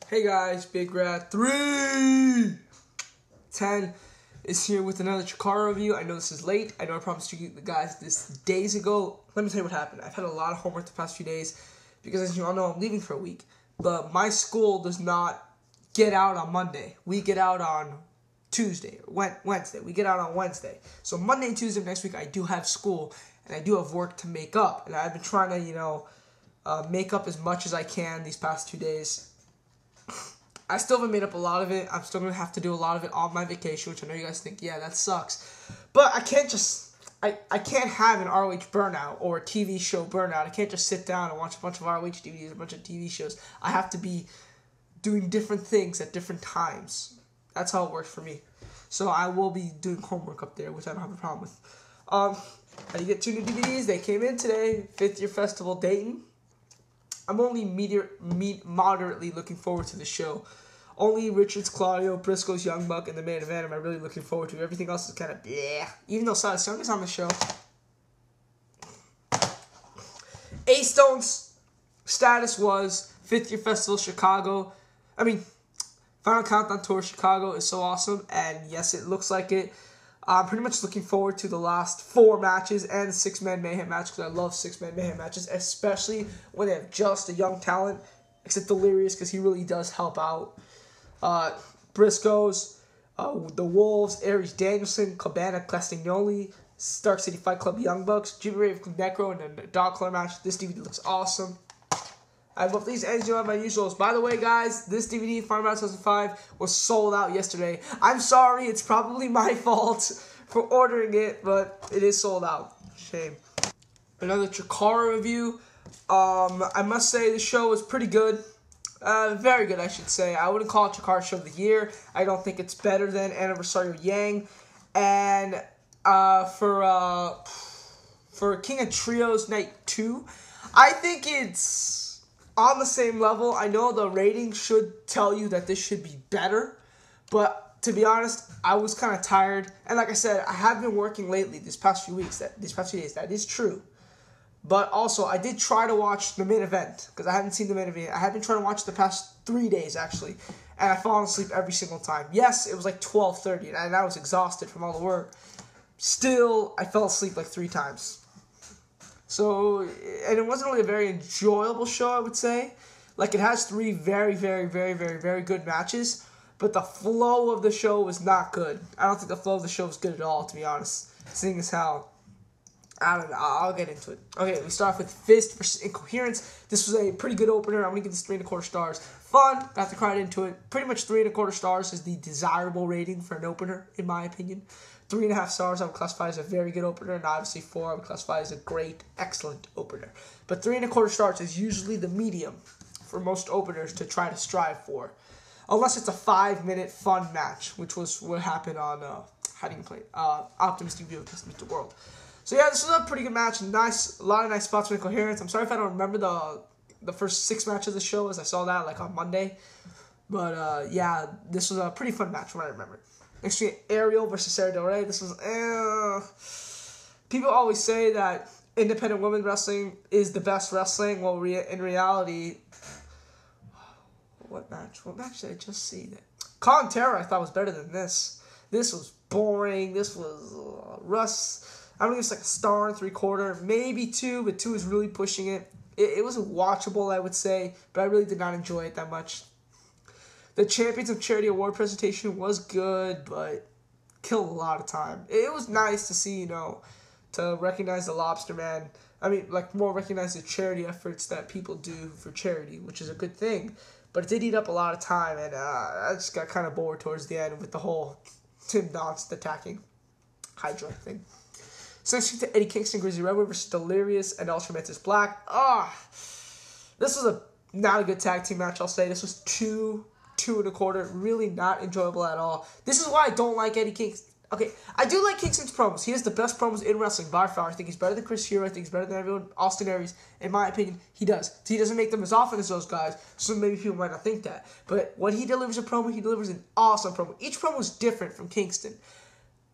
Hey guys, Big Rat 310 is here with another Chikara review. I know this is late. I know I promised you the guys this days ago. Let me tell you what happened. I've had a lot of homework the past few days because, as you all know, I'm leaving for a week. But my school does not get out on Monday. We get out on Tuesday, Wednesday. We get out on Wednesday. So Monday and Tuesday of next week, I do have school and I do have work to make up. And I've been trying to, make up as much as I can these past 2 days. I still haven't made up a lot of it. I'm still going to have to do a lot of it on my vacation, which I know you guys think, yeah, that sucks. But I can't just, I can't have an ROH burnout or a TV show burnout. I can't just sit down and watch a bunch of ROH DVDs, a bunch of TV shows. I have to be doing different things at different times. That's how it works for me. So I will be doing homework up there, which I don't have a problem with. I did get 2 new DVDs. They came in today. 5th Year Festival Dayton. I'm only moderately looking forward to the show. Only Richards, Claudio, Briscoe's Young Buck, and the main event am I really looking forward to. Everything else is kind of bleh. Even though Sara Del Ray is on the show. A-Stone's status was 5th Year Festival Chicago. Final Countdown Tour Chicago is so awesome. And yes, it looks like it. I'm pretty much looking forward to the last 4 matches and the 6-man Mayhem match because I love 6-man Mayhem matches, especially when they have just a young talent, except Delirious because he really does help out. Briscoes, the Wolves, Ariel, Danielson, Cabana, Castagnoli, Stark City Fight Club Young Bucks, Jimmy Rave, Necro, and the Dog Collar match. This DVD looks awesome. I hope these ends you on my usuals. By the way, guys, this DVD, Final Round 2005, was sold out yesterday. I'm sorry, it's probably my fault for ordering it, but it is sold out. Shame. Another Chikara review. I must say the show was pretty good. Very good, I should say. I wouldn't call it Chikara Show of the Year. I don't think it's better than Anniversario Yang. And for King of Trios Night 2, I think it's on the same level. I know the rating should tell you that this should be better, but to be honest, I was kind of tired. And like I said, I have been working lately these past few days. That is true. But also, I did try to watch the main event because I hadn't seen the main event. I had been trying to watch the past 3 days, actually, and I've fallen asleep every single time. Yes, it was like 12:30, and I was exhausted from all the work. Still, I fell asleep like 3 times. So, and it wasn't really a very enjoyable show, I would say. Like, it has 3 very, very, very, very, very good matches, but the flow of the show was not good. I don't think the flow of the show was good at all, to be honest. Seeing as how, I don't know, I'll get into it. Okay, we start off with F.I.S.T versus Incoherence. This was a pretty good opener. I'm going to give this 3.25 stars. Fun, got to cry into it. Pretty much 3.25 stars is the desirable rating for an opener, in my opinion. 3.5 stars I would classify as a very good opener, and obviously 4 I would classify as a great, excellent opener. But 3.25 stars is usually the medium for most openers to try to strive for. Unless it's a 5-minute fun match, which was what happened on, Optimus TV against Mr. World. So yeah, this was a pretty good match. A lot of nice spots with Incoherence. I'm sorry if I don't remember the first 6 matches of the show, as I saw that like on Monday. But yeah, this was a pretty fun match from what I remember. Next, we get Ariel versus Sara Del Ray. This was, people always say that independent women wrestling is the best wrestling. Well, in reality, what match did I just see? Colin I thought was better than this. This was boring. This was Russ. I don't think it's like a 1.75, maybe 2, but 2 is really pushing it. It wasn't watchable, I would say, but I really did not enjoy it that much. The Champions of Charity Award presentation was good, but killed a lot of time. It was nice to see, to recognize the Lobster Man. More recognize the charity efforts that people do for charity, which is a good thing. But it did eat up a lot of time, and I just got kind of bored towards the end with the whole Tim Donst attacking Hydra thing. So next to Eddie Kingston, Grizzly, Redwood versus Delirious and Ultramantis Black. This was not a good tag team match, I'll say. This was 2.25, really not enjoyable at all. This is why I don't like Eddie Kingston. Okay, I do like Kingston's promos. He has the best promos in wrestling by far. I think he's better than Chris Hero. I think he's better than everyone. Austin Aries, in my opinion, he does. He doesn't make them as often as those guys, so maybe people might not think that. But when he delivers a promo, he delivers an awesome promo. Each promo is different from Kingston.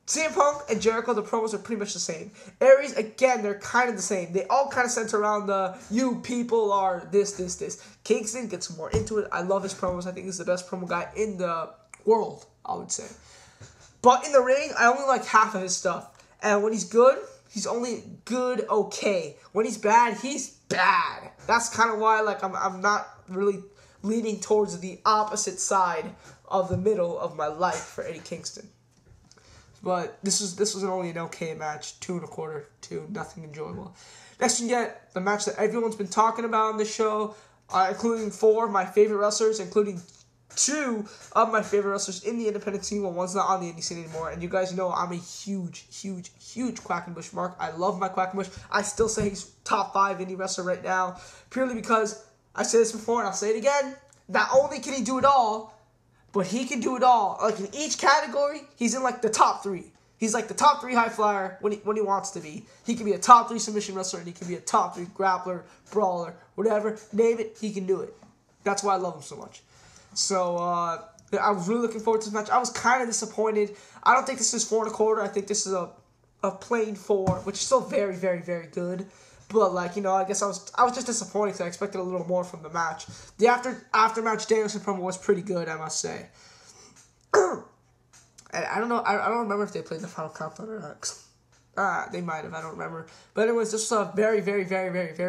CM Punk and Jericho, the promos are pretty much the same. Aries, again, they're kind of the same. They all kind of center around the, you people are this. Kingston gets more into it. I love his promos. I think he's the best promo guy in the world, I would say. But in the ring, I only like half of his stuff. And when he's good, he's only good okay. When he's bad, he's bad. That's kind of why like I'm not really leaning towards the opposite side of the middle of my life for Eddie Kingston. But this was only an okay match, 2 1/4, 2, nothing enjoyable. Next we get the match that everyone's been talking about on the show, including 4 of my favorite wrestlers, including 2 of my favorite wrestlers in the independent scene. Well, one's not on the indie scene anymore, and you guys know I'm a huge Quackenbush mark. I love my Quackenbush. I still say he's top 5 indie wrestler right now, purely because I said this before and I'll say it again. Not only can he do it all, but he can do it all. Like in each category, he's in like the top 3. He's like the top 3 high flyer when he wants to be. He can be a top 3 submission wrestler, and he can be a top 3 grappler, brawler, whatever. Name it, he can do it. That's why I love him so much. So, I was really looking forward to this match. I was kind of disappointed. I don't think this is 4 1/4. I think this is a plain 4, which is still very good. But, like, you know, I guess I was just disappointed because I expected a little more from the match. The after-match Danielson promo was pretty good, I must say. And I don't know, I don't remember if they played the final countdown or not. They might have, I don't remember. But anyways, this was a very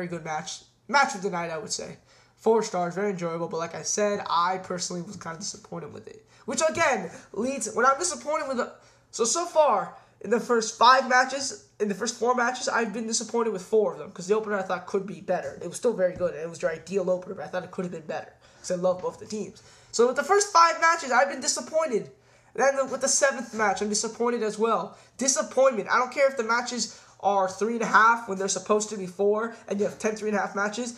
good match. Match of the night, I would say. 4 stars, very enjoyable. But like I said, I personally was kind of disappointed with it. Which, again, leads, when I'm disappointed with so far, in the first 5 matches, in the first 4 matches, I've been disappointed with 4 of them. Because the opener I thought could be better. It was still very good, and it was your ideal opener, but I thought it could have been better. Because I love both the teams. So with the first 5 matches, I've been disappointed. Then with the 7th match, I'm disappointed as well. Disappointment. I don't care if the matches are 3.5 when they're supposed to be 4, and you have 10 3.5 matches.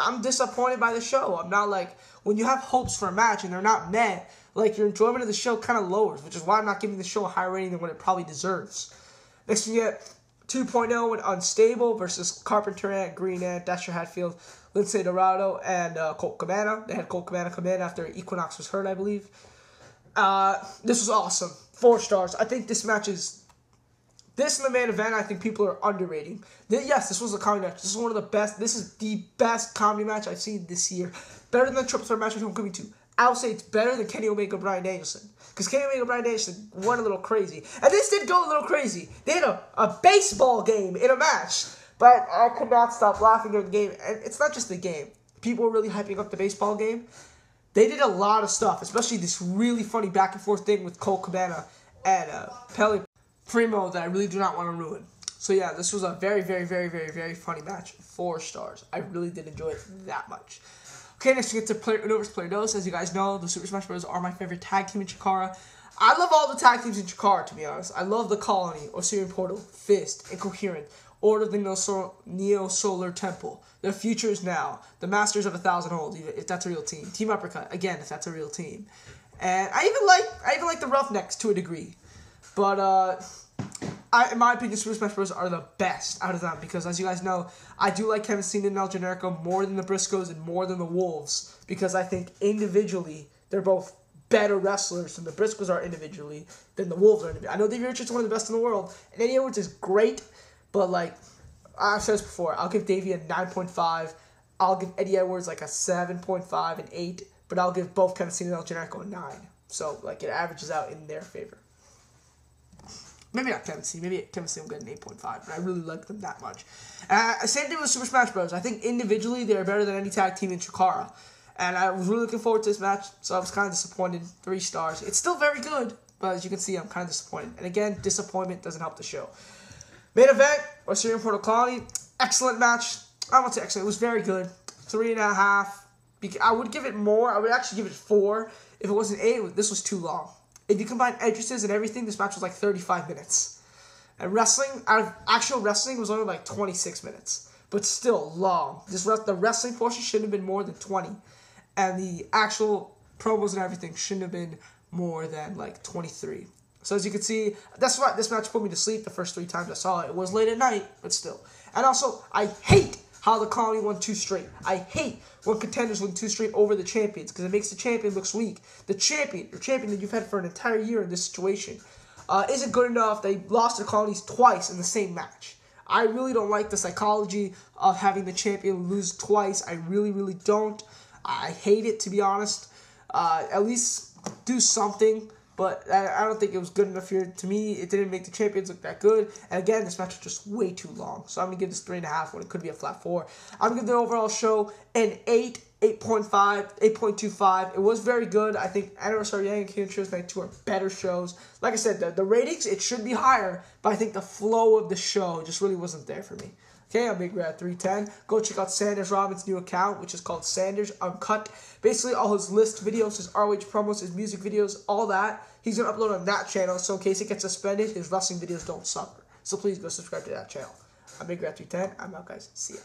I'm disappointed by the show. I'm not like, when you have hopes for a match and they're not met, like your enjoyment of the show kind of lowers, which is why I'm not giving the show a higher rating than what it probably deserves. Next we get 2.0 and Unstable versus Carpenter and Green Ant, Dasher Hatfield, Lince Dorado, and Colt Cabana. They had Colt Cabana come in after Equinox was hurt, I believe. This was awesome. 4 stars. I think this match is... This and the main event, I think people are underrating. Yes, this was a comedy match. This is one of the best. This is the best comedy match I've seen this year. Better than the triple threat match with Homecoming 2. I would say it's better than Kenny Omega, Bryan Danielson. Because Kenny Omega, Bryan Danielson went a little crazy. And this did go a little crazy. They had a baseball game in a match. But I could not stop laughing during the game. And it's not just the game. People were really hyping up the baseball game. They did a lot of stuff, especially this really funny back and forth thing with Colt Cabana and Pele Primo that I really do not want to ruin. So yeah, this was a very funny match. 4 stars. I really did enjoy it that much. Okay, next we get to Player Uno vs. Player Dos. As you guys know, the Super Smash Bros. Are my favorite tag team in Chikara. I love all the tag teams in Chikara, to be honest. I love the Colony, Osirian Portal, F.I.S.T, Incoherence, Order of the Neo-Solar Temple. Their future is now. The Masters of 1,000 Holds, if that's a real team. Team Uppercut, again, if that's a real team. And I even like the Roughnecks to a degree. But in my opinion, Super Smash Bros. Are the best out of them because, as you guys know, I do like Kevin Steen and El Generico more than the Briscoes and more than the Wolves because I think individually they're both better wrestlers than the Briscoes are individually than the Wolves are individually. I know Davey Richards is one of the best in the world, and Eddie Edwards is great, but like I've said this before, I'll give Davey a 9.5. I'll give Eddie Edwards like a 7.5 and 8, but I'll give both Kevin Steen and El Generico a 9. So like it averages out in their favor. Maybe not Kevin Steen. Maybe Kevin Steen will get an 8.5, but I really like them that much. Same thing with Super Smash Bros. I think individually they're better than any tag team in Chikara. And I was really looking forward to this match, so I was kind of disappointed. 3 stars. It's still very good, but as you can see, I'm kind of disappointed. And again, disappointment doesn't help the show. Main event, Osirian Portal Colony. Excellent match. I won't say excellent. It was very good. 3.5. I would give it more. I would actually give it 4. If it wasn't 8, this was too long. If you combine entrances and everything, this match was like 35 minutes. And wrestling, actual wrestling was only like 26 minutes. But still long. The wrestling portion shouldn't have been more than 20. And the actual promos and everything shouldn't have been more than like 23. So as you can see, that's why this match put me to sleep the first 3 times I saw it. It was late at night, but still. And also, I hate how the Colony won 2 straight. I hate when contenders win 2 straight over the champions because it makes the champion looks weak. The champion, your champion that you've had for an entire year in this situation. isn't good enough. They lost to the Colonies twice in the same match. I really don't like the psychology of having the champion lose twice. I really, really don't. I hate it, to be honest. At least do something. But I don't think it was good enough here. To me, it didn't make the champions look that good. And again, this match was just way too long. So I'm going to give this 3.5 when it could be a flat 4. I'm going to give the overall show an 8, 8.5, 8.25. It was very good. I think Anniversary and Incoherence Night 2 are better shows. Like I said, the ratings, it should be higher. But I think the flow of the show just really wasn't there for me. Okay, I'm Big Red 310. Go check out Sanders Robin's new account, which is called Sanders Uncut. Basically, all his list videos, his ROH promos, his music videos, all that, he's going to upload on that channel. So in case it gets suspended, his wrestling videos don't suffer. So please go subscribe to that channel. I'm Big Red 310. I'm out, guys. See ya.